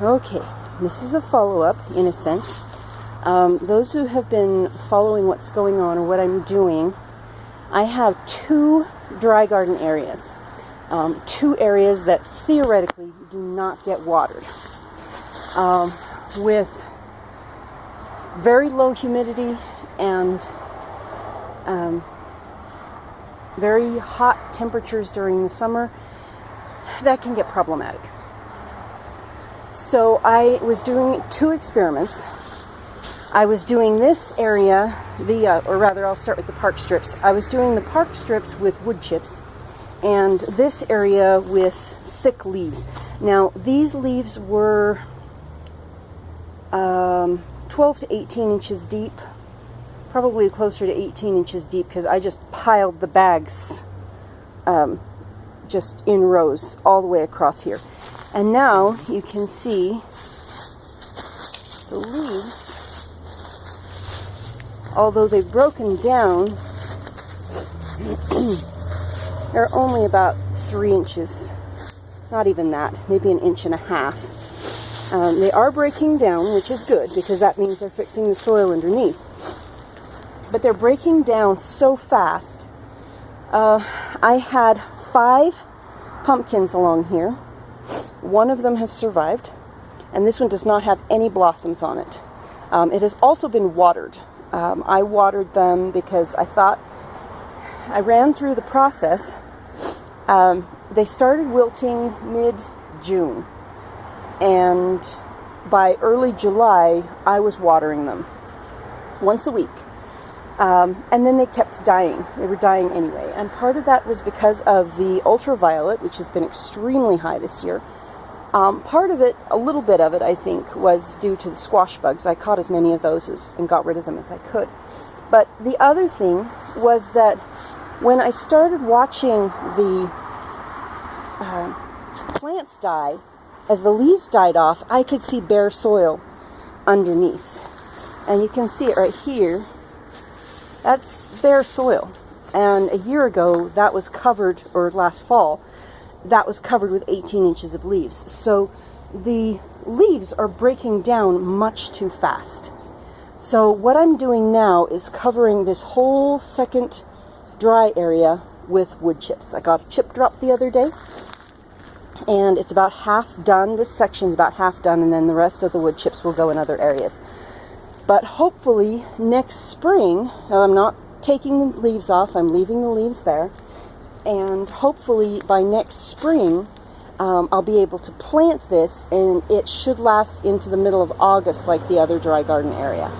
Okay, this is a follow-up in a sense. Those who have been following what's going on or what I'm doing, I have two dry garden areas. Two areas that theoretically do not get watered. With very low humidity and very hot temperatures during the summer, that can get problematic. So I was doing two experiments. I was doing this area, or rather I'll start with the park strips. I was doing the park strips with wood chips and this area with thick leaves. Now these leaves were 12 to 18 inches deep, probably closer to 18 inches deep because I just piled the bags just in rows all the way across here. And now you can see the leaves, although they've broken down, they're only about 3 inches, not even that, maybe 1.5 inches. They are breaking down, which is good because that means they're fixing the soil underneath. But they're breaking down so fast. I had 5 pumpkins along here. One of them has survived, and this one does not have any blossoms on it. It has also been watered. I watered them because I thought, I ran through the process. They started wilting mid-June, and by early July, I was watering them once a week. And then they kept dying. They were dying anyway. And part of that was because of the ultraviolet, which has been extremely high this year. Part of it, a little bit of it, I think, was due to the squash bugs. I caught as many of those and got rid of them as I could. But the other thing was that when I started watching the plants die, as the leaves died off, I could see bare soil underneath. And you can see it right here. That's bare soil. And a year ago, that was covered, or last fall, that was covered with 18 inches of leaves. So the leaves are breaking down much too fast. So what I'm doing now is covering this whole second dry area with wood chips. I got a chip drop the other day, and it's about half done. This section's about half done, and then the rest of the wood chips will go in other areas. But hopefully next spring, I'm not taking the leaves off, I'm leaving the leaves there, and hopefully by next spring I'll be able to plant this, and it should last into the middle of August like the other dry garden area.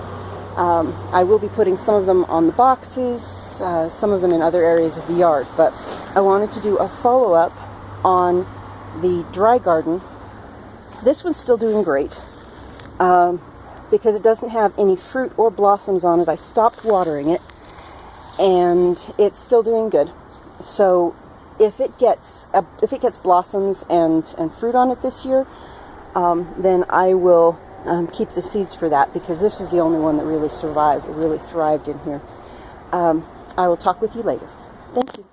I will be putting some of them on the boxes, some of them in other areas of the yard, but I wanted to do a follow-up on the dry garden. This one's still doing great. Because it doesn't have any fruit or blossoms on it. I stopped watering it, and it's still doing good. So if it gets blossoms and fruit on it this year, then I will keep the seeds for that, because this was the only one that really survived, really thrived in here. I will talk with you later. Thank you.